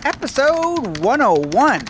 Episode 101,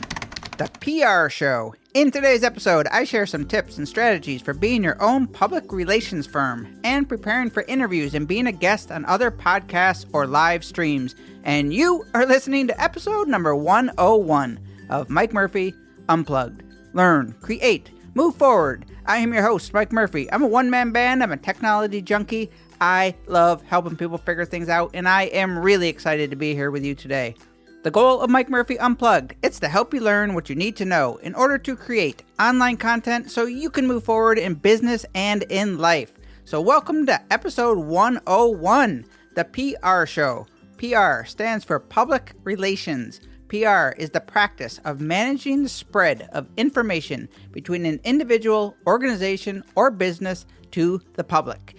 the PR Show. In today's episode, I share some tips and strategies for being your own public relations firm and preparing for interviews and being a guest on other podcasts or live streams. And you are listening to episode number 101 of Mike Murphy Unplugged. Learn, create, move forward. I am your host, Mike Murphy. I'm a one-man band. I'm a technology junkie. I love helping people figure things out, and I am really excited to be here with you today. The goal of Mike Murphy Unplugged, it's to help you learn what you need to know in order to create online content so you can move forward in business and in life. So welcome to episode 101, the PR Show. PR stands for Public Relations. PR is the practice of managing the spread of information between an individual, organization, or business to the public.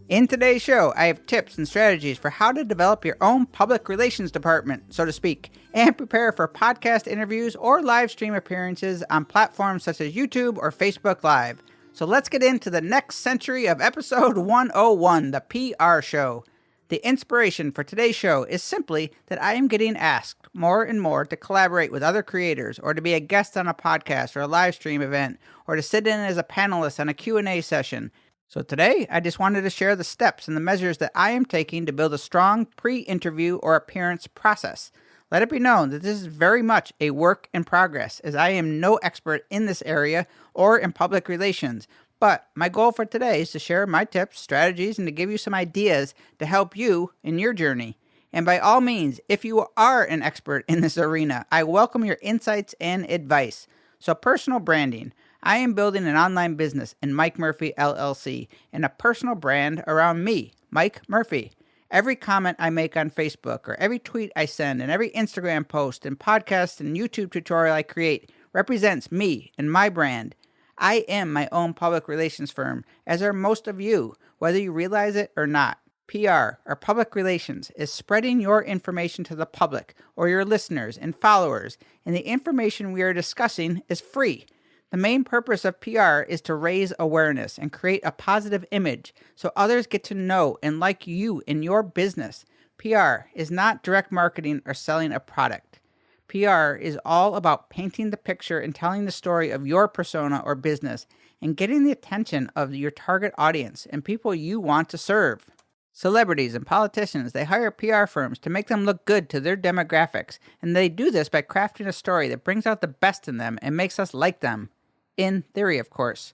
In today's show, I have tips and strategies for how to develop your own public relations department, so to speak, and prepare for podcast interviews or live stream appearances on platforms such as YouTube or Facebook Live. So let's get into the next century of episode 101, the PR Show. The inspiration for today's show is simply that I am getting asked more and more to collaborate with other creators or to be a guest on a podcast or a live stream event or to sit in as a panelist on a Q&A session. So today, I just wanted to share the steps and the measures that I am taking to build a strong pre-interview or appearance process. Let it be known that this is very much a work in progress, as I am no expert in this area or in public relations. But my goal for today is to share my tips, strategies, and to give you some ideas to help you in your journey. And by all means, if you are an expert in this arena, I welcome your insights and advice. So personal branding. I am building an online business in Mike Murphy LLC and a personal brand around me, Mike Murphy. Every comment I make on Facebook or every tweet I send and every Instagram post and podcast and YouTube tutorial I create represents me and my brand. I am my own public relations firm, as are most of you, whether you realize it or not. PR, or public relations, is spreading your information to the public or your listeners and followers, and the information we are discussing is free. The main purpose of PR is to raise awareness and create a positive image so others get to know and like you in your business. PR is not direct marketing or selling a product. PR is all about painting the picture and telling the story of your persona or business and getting the attention of your target audience and people you want to serve. Celebrities and politicians, they hire PR firms to make them look good to their demographics, and they do this by crafting a story that brings out the best in them and makes us like them. In theory, of course.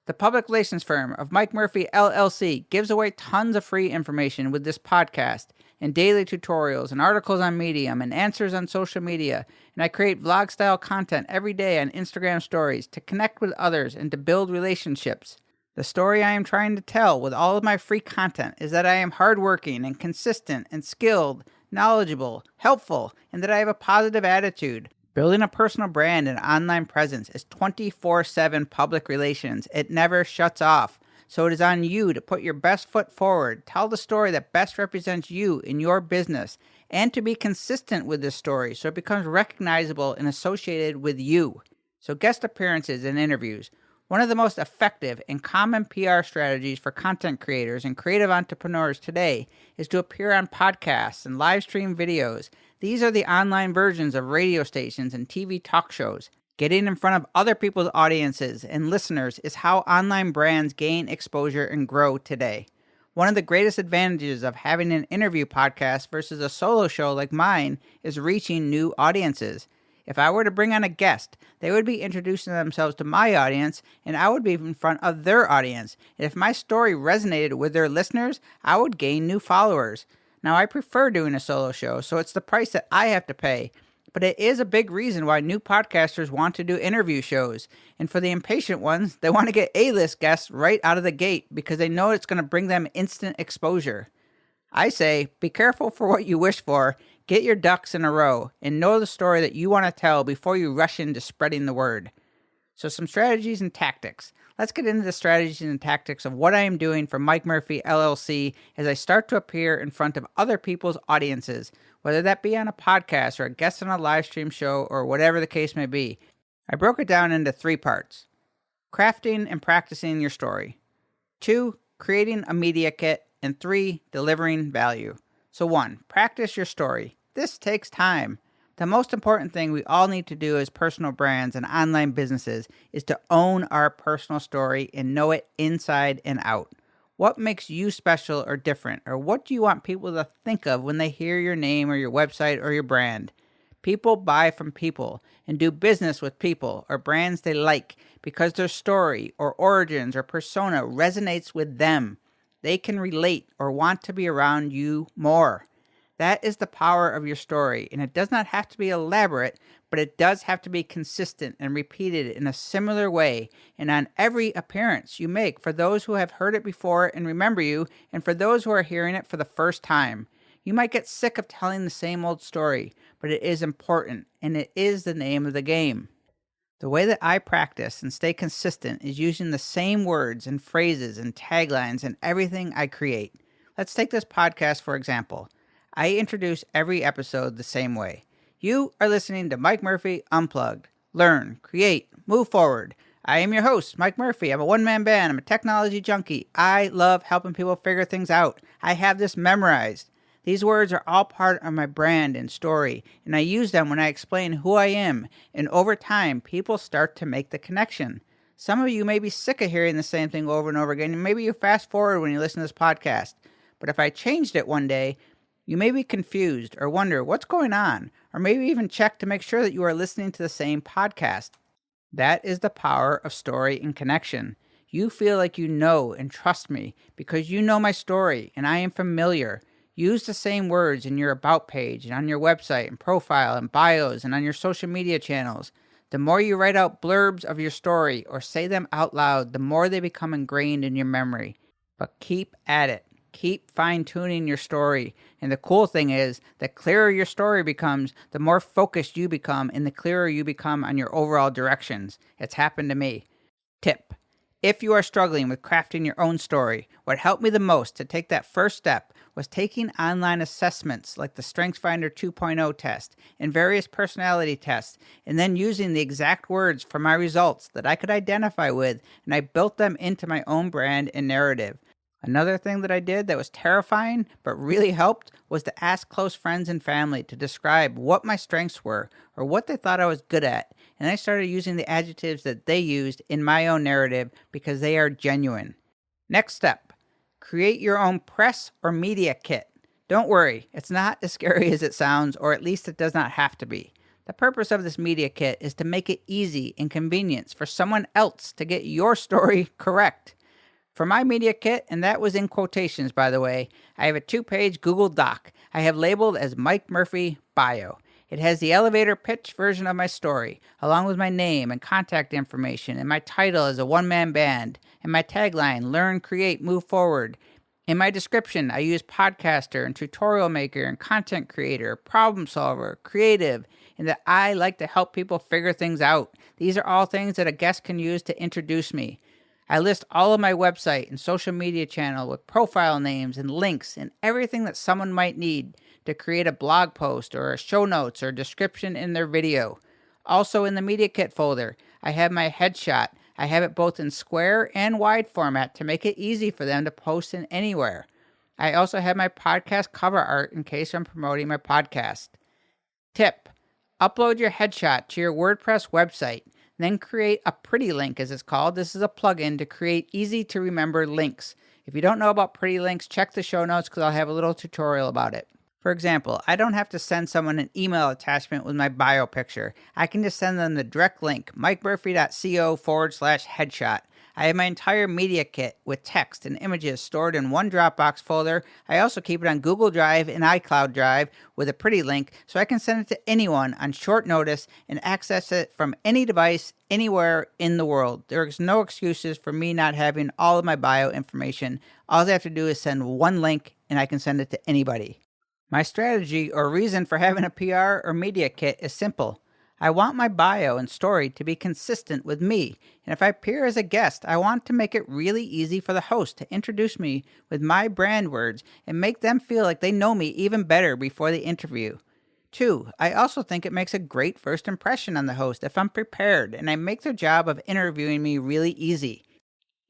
The public relations firm of Mike Murphy LLC gives away tons of free information with this podcast and daily tutorials and articles on Medium and answers on social media. And I create vlog-style content every day on Instagram stories to connect with others and to build relationships. The story I am trying to tell with all of my free content is that I am hardworking and consistent and skilled, knowledgeable, helpful, and that I have a positive attitude. Building a personal brand and online presence is 24/7 public relations. It never shuts off. So it is on you to put your best foot forward, tell the story that best represents you in your business, and to be consistent with this story so it becomes recognizable and associated with you. So guest appearances and interviews. One of the most effective and common PR strategies for content creators and creative entrepreneurs today is to appear on podcasts and live stream videos. These are the online versions of radio stations and TV talk shows. Getting in front of other people's audiences and listeners is how online brands gain exposure and grow today. One of the greatest advantages of having an interview podcast versus a solo show like mine is reaching new audiences. If I were to bring on a guest, they would be introducing themselves to my audience, and I would be in front of their audience. And if my story resonated with their listeners, I would gain new followers. Now, I prefer doing a solo show, so it's the price that I have to pay. But it is a big reason why new podcasters want to do interview shows. And for the impatient ones, they want to get A-list guests right out of the gate because they know it's going to bring them instant exposure. I say, be careful for what you wish for. Get your ducks in a row and know the story that you want to tell before you rush into spreading the word. So some strategies and tactics. Let's get into the strategies and tactics of what I am doing for Mike Murphy LLC as I start to appear in front of other people's audiences, whether that be on a podcast or a guest on a live stream show or whatever the case may be. I broke it down into 3 parts. Crafting and practicing your story. 2, creating a media kit. And 3, delivering value. So 1, practice your story. This takes time. The most important thing we all need to do as personal brands and online businesses is to own our personal story and know it inside and out. What makes you special or different, or what do you want people to think of when they hear your name or your website or your brand? People buy from people and do business with people or brands they like because their story or origins or persona resonates with them. They can relate or want to be around you more. That is the power of your story, and it does not have to be elaborate, but it does have to be consistent and repeated in a similar way and on every appearance you make for those who have heard it before and remember you, and for those who are hearing it for the first time. You might get sick of telling the same old story, but it is important, and it is the name of the game. The way that I practice and stay consistent is using the same words and phrases and taglines in everything I create. Let's take this podcast for example. I introduce every episode the same way. You are listening to Mike Murphy Unplugged. Learn, create, move forward. I am your host, Mike Murphy. I'm a one-man band. I'm a technology junkie. I love helping people figure things out. I have this memorized. These words are all part of my brand and story, and I use them when I explain who I am, and over time, people start to make the connection. Some of you may be sick of hearing the same thing over and over again, and maybe you fast forward when you listen to this podcast. But if I changed it one day, you may be confused or wonder what's going on, or maybe even check to make sure that you are listening to the same podcast. That is the power of story and connection. You feel like you know and trust me because you know my story and I am familiar. Use the same words in your About page and on your website and profile and bios and on your social media channels. The more you write out blurbs of your story or say them out loud, the more they become ingrained in your memory. But keep at it. Keep fine-tuning your story. And the cool thing is, the clearer your story becomes, the more focused you become, and the clearer you become on your overall directions. It's happened to me. Tip: if you are struggling with crafting your own story, what helped me the most to take that first step was taking online assessments like the StrengthsFinder 2.0 test and various personality tests, and then using the exact words for my results that I could identify with, and I built them into my own brand and narrative. Another thing that I did that was terrifying but really helped was to ask close friends and family to describe what my strengths were or what they thought I was good at, and I started using the adjectives that they used in my own narrative because they are genuine. Next step: create your own press or media kit. Don't worry, it's not as scary as it sounds, or at least it does not have to be. The purpose of this media kit is to make it easy and convenient for someone else to get your story correct. For my media kit, and that was in quotations by the way, I have a 2-page Google Doc I have labeled as Mike Murphy Bio. It has the elevator pitch version of my story, along with my name and contact information, and my title as a one-man band, and my tagline, Learn, Create, Move Forward. In my description, I use podcaster and tutorial maker and content creator, problem solver, creative, and that I like to help people figure things out. These are all things that a guest can use to introduce me. I list all of my website and social media channel with profile names and links and everything that someone might need to create a blog post or a show notes or description in their video. Also in the media kit folder, I have my headshot. I have it both in square and wide format to make it easy for them to post in anywhere. I also have my podcast cover art in case I'm promoting my podcast. Tip: upload your headshot to your WordPress website. Then create a pretty link, as it's called. This is a plugin to create easy to remember links. If you don't know about pretty links, check the show notes because I'll have a little tutorial about it. For example, I don't have to send someone an email attachment with my bio picture. I can just send them the direct link, mikemurphy.co/headshot. I have my entire media kit with text and images stored in one Dropbox folder. I also keep it on Google Drive and iCloud Drive with a pretty link so I can send it to anyone on short notice and access it from any device anywhere in the world. There is no excuses for me not having all of my bio information. All I have to do is send one link and I can send it to anybody. My strategy or reason for having a PR or media kit is simple. I want my bio and story to be consistent with me, and if I appear as a guest, I want to make it really easy for the host to introduce me with my brand words and make them feel like they know me even better before the interview. 2, I also think it makes a great first impression on the host if I'm prepared and I make their job of interviewing me really easy.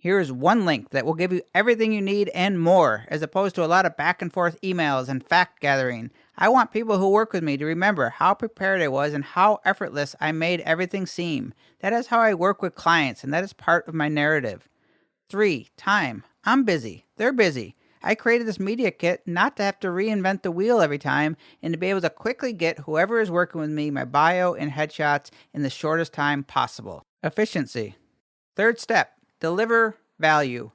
Here is one link that will give you everything you need and more, as opposed to a lot of back and forth emails and fact gathering. I want people who work with me to remember how prepared I was and how effortless I made everything seem. That is how I work with clients, and that is part of my narrative. 3. Time. I'm busy. They're busy. I created this media kit not to have to reinvent the wheel every time and to be able to quickly get whoever is working with me my bio and headshots in the shortest time possible. Efficiency. 3rd step. Deliver value.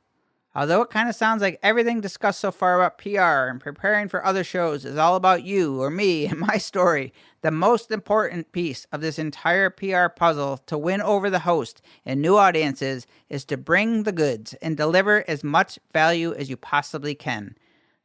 Although it kind of sounds like everything discussed so far about PR and preparing for other shows is all about you or me and my story, the most important piece of this entire PR puzzle to win over the host and new audiences is to bring the goods and deliver as much value as you possibly can.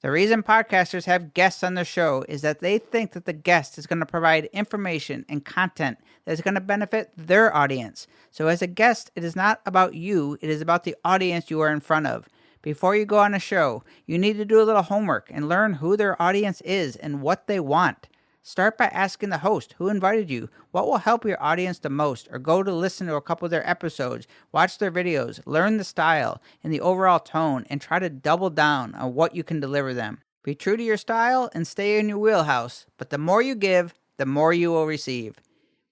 The reason podcasters have guests on their show is that they think that the guest is going to provide information and content that is going to benefit their audience. So as a guest, it is not about you, it is about the audience you are in front of. Before you go on a show, you need to do a little homework and learn who their audience is and what they want. Start by asking the host who invited you, what will help your audience the most, or go to listen to a couple of their episodes, watch their videos, learn the style and the overall tone, and try to double down on what you can deliver them. Be true to your style and stay in your wheelhouse, but the more you give, the more you will receive.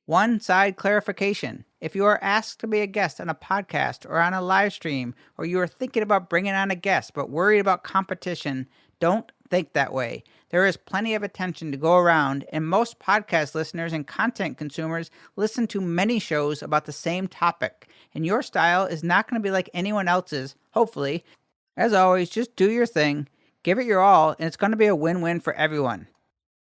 One side clarification. If you are asked to be a guest on a podcast or on a live stream, or you are thinking about bringing on a guest but worried about competition, don't think that way. There is plenty of attention to go around, and most podcast listeners and content consumers listen to many shows about the same topic, and your style is not going to be like anyone else's, hopefully. As always, just do your thing, give it your all, and it's going to be a win-win for everyone.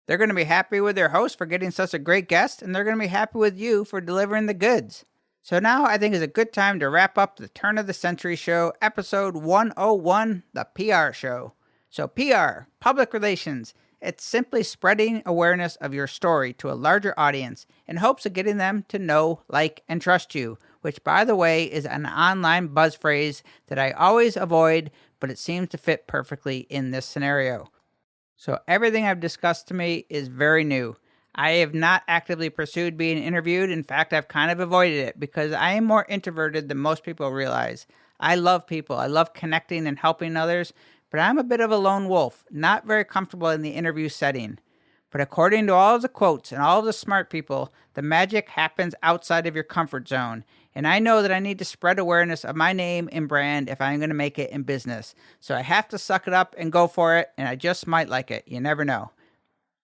They're going to be happy with their host for getting such a great guest, and they're going to be happy with you for delivering the goods. So now I think is a good time to wrap up the Turn of the Century Show, episode 101, the PR Show. So PR, public relations, it's simply spreading awareness of your story to a larger audience in hopes of getting them to know, like, and trust you, which, by the way, is an online buzz phrase that I always avoid, but it seems to fit perfectly in this scenario. So everything I've discussed to me is very new. I have not actively pursued being interviewed. In fact, I've kind of avoided it because I am more introverted than most people realize. I love people. I love connecting and helping others, but I'm a bit of a lone wolf, not very comfortable in the interview setting. But according to all of the quotes and all of the smart people, the magic happens outside of your comfort zone. And I know that I need to spread awareness of my name and brand if I'm going to make it in business. So I have to suck it up and go for it, and I just might like it. You never know.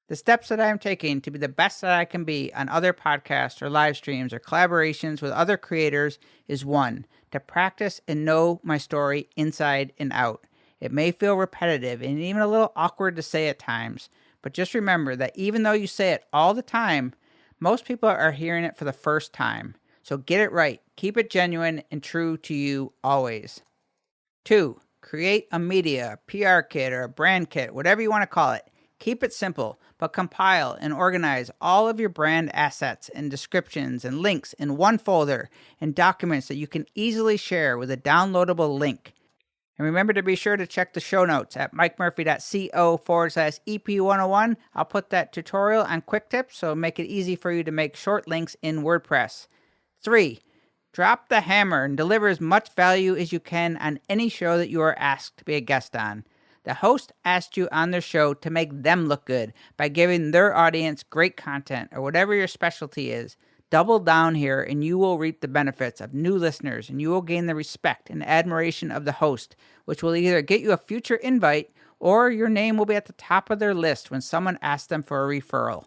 The steps that I am taking to be the best that I can be on other podcasts or live streams or collaborations with other creators is 1, to practice and know my story inside and out. It may feel repetitive and even a little awkward to say at times, but just remember that even though you say it all the time, most people are hearing it for the first time. So get it right, keep it genuine and true to you always. 2, create a media, a PR kit, or a brand kit, whatever you want to call it. Keep it simple, but compile and organize all of your brand assets and descriptions and links in one folder and documents that you can easily share with a downloadable link. And remember to be sure to check the show notes at mikemurphy.co/EP101. I'll put that tutorial on quick tips, so make it easy for you to make short links in WordPress. 3, drop the hammer and deliver as much value as you can on any show that you are asked to be a guest on. The host asked you on their show to make them look good by giving their audience great content or whatever your specialty is. Double down here and you will reap the benefits of new listeners, and you will gain the respect and admiration of the host, which will either get you a future invite or your name will be at the top of their list when someone asks them for a referral.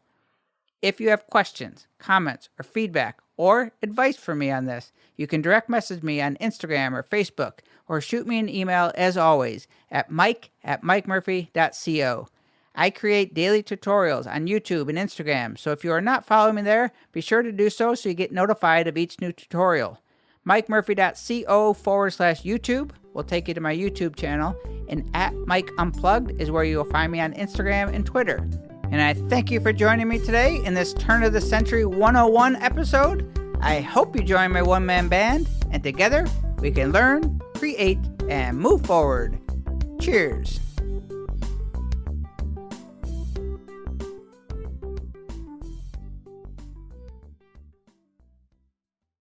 If you have questions, comments, or feedback, or advice for me on this, you can direct message me on Instagram or Facebook, or shoot me an email as always at mike@mikemurphy.co. I create daily tutorials on YouTube and Instagram, so if you are not following me there, be sure to do so you get notified of each new tutorial. mikemurphy.co/YouTube will take you to my YouTube channel, and @MikeUnplugged is where you will find me on Instagram and Twitter. And I thank you for joining me today in this Turn of the Century 101 episode. I hope you join my one-man band, and together we can learn, create, and move forward. Cheers.